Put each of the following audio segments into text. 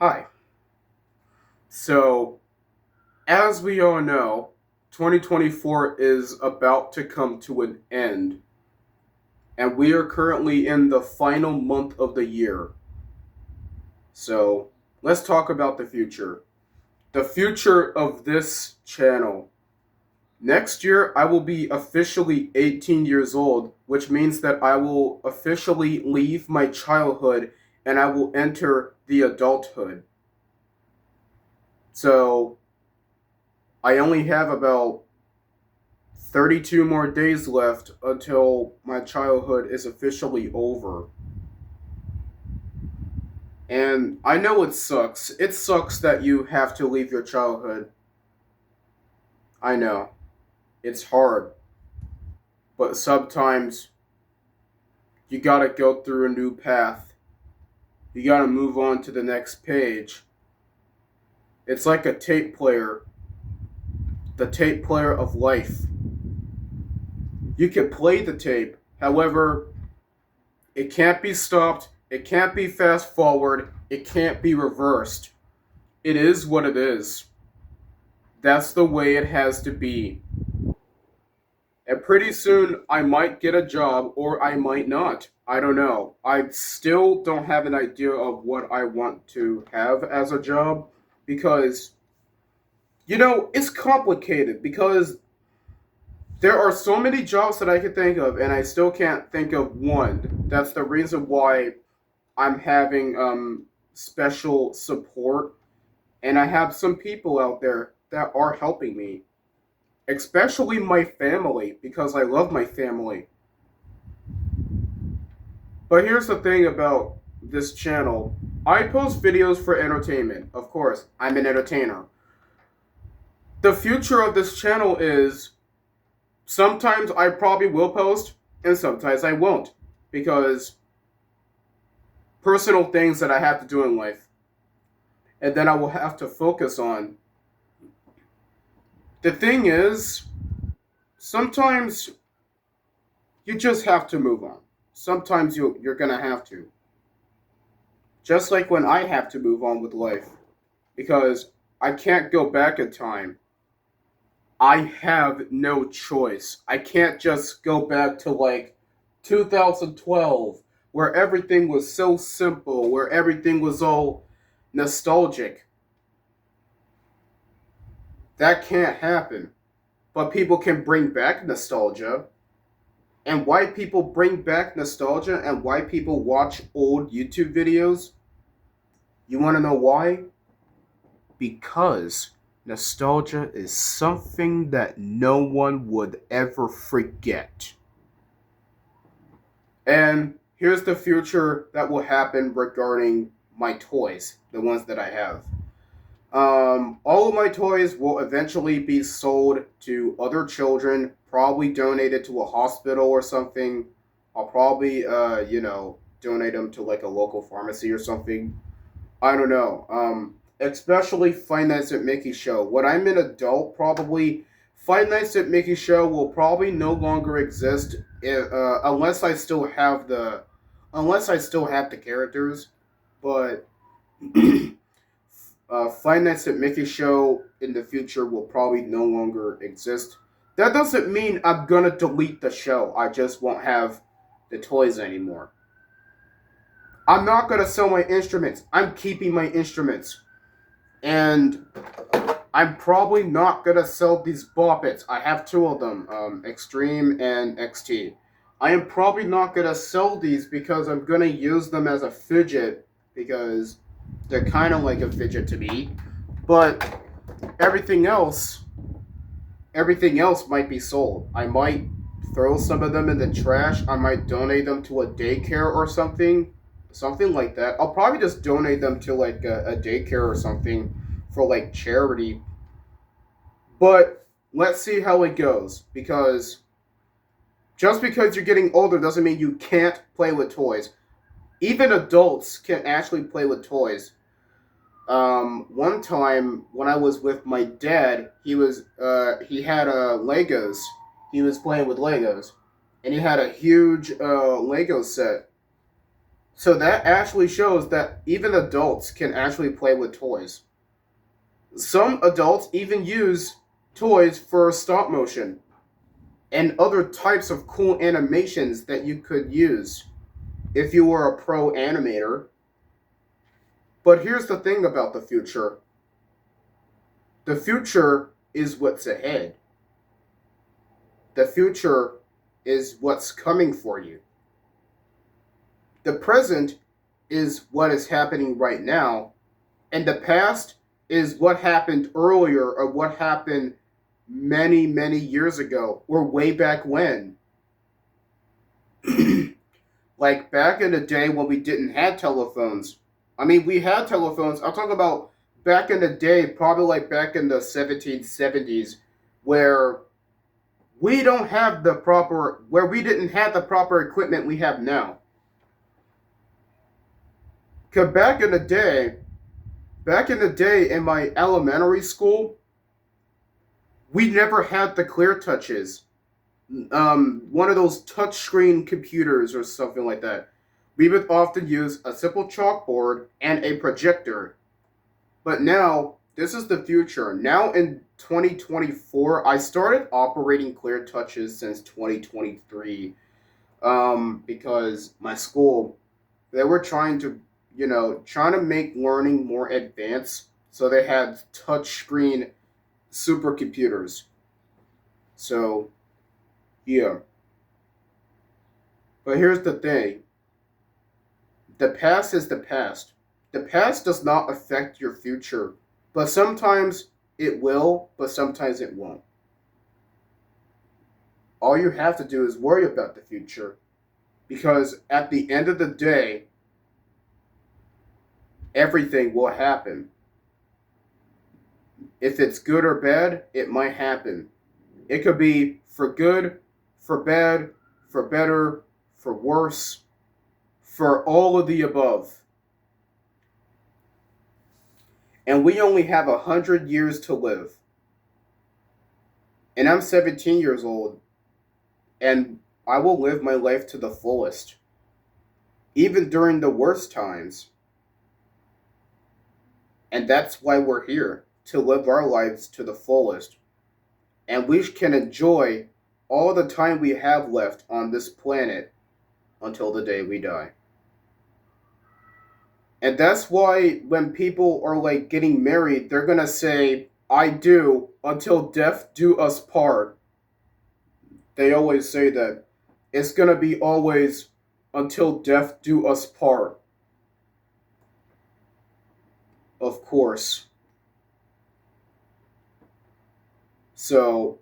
Hi. So, as we all know, 2024 is about to come to an end, and we are currently in the final month of the year. So, let's talk about the future. The future of this channel. Next year, I will be officially 18 years old, which means that I will officially leave my childhood and I will enter the adulthood. So, I only have about 32 more days left until my childhood is officially over. And I know it sucks. It sucks that you have to leave your childhood. I know. It's hard. But sometimes you gotta go through a new path. You gotta move on to the next page. It's like a tape player, the tape player of life. You can play the tape, however, it can't be stopped, it can't be fast forward, it can't be reversed. It is what it is. That's the way it has to be. And pretty soon I might get a job or I might not. I don't know. I still don't have an idea of what I want to have as a job because, it's complicated because there are so many jobs that I can think of and I still can't think of one. That's the reason why I'm having special support and I have some people out there that are helping me, especially my family, because I love my family. But here's the thing about this channel. I post videos for entertainment. Of course, I'm an entertainer. The future of this channel is sometimes I probably will post and sometimes I won't because personal things that I have to do in life. And then I will have to focus on. The thing is, sometimes you just have to move on. Sometimes you're gonna have to. Just like when I have to move on with life. Because I can't go back in time. I have no choice. I can't just go back to like 2012 where everything was so simple, where everything was all nostalgic. That can't happen. But people can bring back nostalgia. And why people bring back nostalgia and why people watch old YouTube videos? You want to know why? Because nostalgia is something that no one would ever forget. And here's the future that will happen regarding my toys, the ones that I have. All of my toys will eventually be sold to other children, probably donated to a hospital or something. I'll probably, donate them to like a local pharmacy or something. I don't know. Especially Five Nights at Mickey Show. When I'm an adult, probably Five Nights at Mickey Show will probably no longer exist unless I still have the characters. But Five Nights at Mickey Show in the future will probably no longer exist. That doesn't mean I'm gonna delete the show. I just won't have the toys anymore. I'm not gonna sell my instruments. I'm keeping my instruments. And I'm probably not gonna sell these ball pits. I have two of them, Extreme and XT. I am probably not gonna sell these because I'm gonna use them as a fidget because they're kind of like a fidget to me. But everything else, everything else might be sold. I might throw some of them in the trash. I might donate them to a daycare or something like that. I'll probably just donate them to like a daycare or something for like charity. But let's see how it goes because just because you're getting older doesn't mean you can't play with toys. Even adults can actually play with toys. One time when I was with my dad, he had Legos. He was playing with Legos, and he had a huge Lego set. So that actually shows that even adults can actually play with toys. Some adults even use toys for stop motion and other types of cool animations that you could use if you were a pro animator. But here's the thing about the future is what's ahead, the future is what's coming for you. The present is what is happening right now, and the past is what happened earlier or what happened many, many years ago or way back when. Like back in the day when we didn't have telephones. I mean, we had telephones. I'm talking about back in the day, probably like back in the 1770s, where where we didn't have the proper equipment we have now. Cause back in the day in my elementary school, we never had the clear touches. One of those touchscreen computers or something like that. We would often use a simple chalkboard and a projector. But now, this is the future. Now in 2024, I started operating clear touches since 2023, because my school, they were trying to make learning more advanced. So they had touchscreen supercomputers. So, yeah. But here's the thing, the past is the past. The past does not affect your future, but sometimes it will, but sometimes it won't. All you have to do is worry about the future because at the end of the day, everything will happen. If it's good or bad, it might happen. It could be for good, for bad, for better, for worse, for all of the above. And we only have 100 years to live. And I'm 17 years old, and I will live my life to the fullest, even during the worst times. And that's why we're here, to live our lives to the fullest. And we can enjoy all the time we have left on this planet until the day we die. And that's why when people are like getting married, they're gonna say, I do until death do us part. They always say that. It's gonna be always until death do us part. Of course. So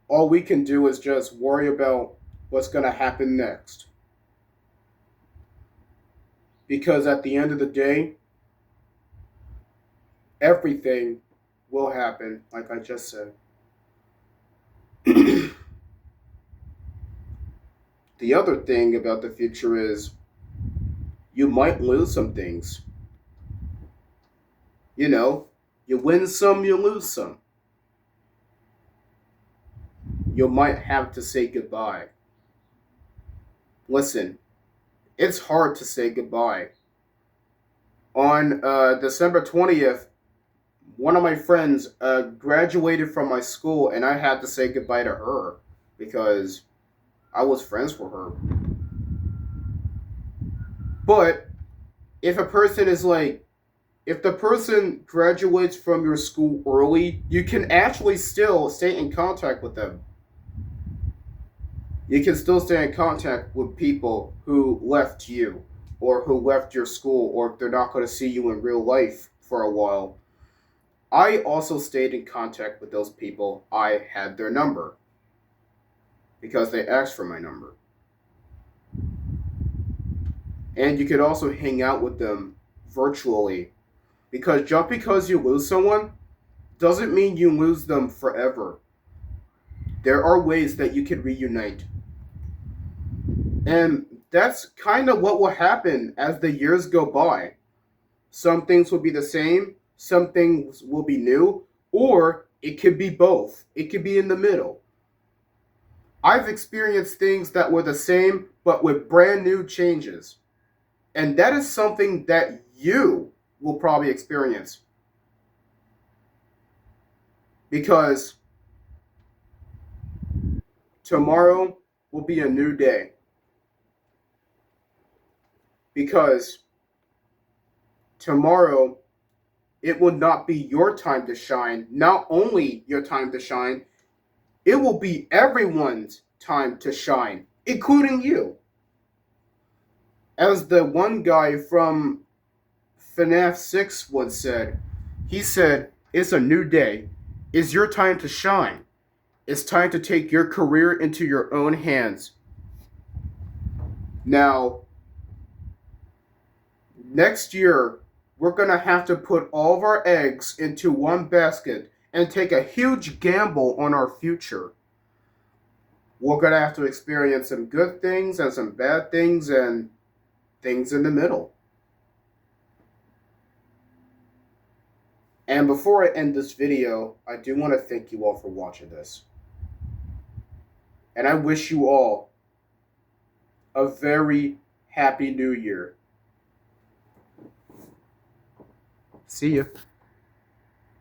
all we can do is just worry about what's gonna happen next. Because at the end of the day, everything will happen, like I just said. The other thing about the future is you might lose some things. You know, you win some, you lose some. You might have to say goodbye. Listen, it's hard to say goodbye. On December 20th, one of my friends graduated from my school, and I had to say goodbye to her because I was friends with her. But if a person is like, if the person graduates from your school early, you can actually still stay in contact with them. You can still stay in contact with people who left you or who left your school, or if they're not going to see you in real life for a while. I also stayed in contact with those people. I had their number because they asked for my number. And you could also hang out with them virtually, because just because you lose someone doesn't mean you lose them forever. There are ways that you can reunite. And that's kind of what will happen as the years go by. Some things will be the same, some things will be new, or it could be both. It could be in the middle. I've experienced things that were the same but with brand new changes. And that is something that you will probably experience. Because tomorrow will be a new day. Because tomorrow, it will not be your time to shine. Not only your time to shine, it will be everyone's time to shine, including you. As the one guy from FNAF 6 once said, he said, "It's a new day. It's your time to shine. It's time to take your career into your own hands." Now, next year, we're going to have to put all of our eggs into one basket and take a huge gamble on our future. We're going to have to experience some good things and some bad things and things in the middle. And before I end this video, I do want to thank you all for watching this. And I wish you all a very happy new year. See you.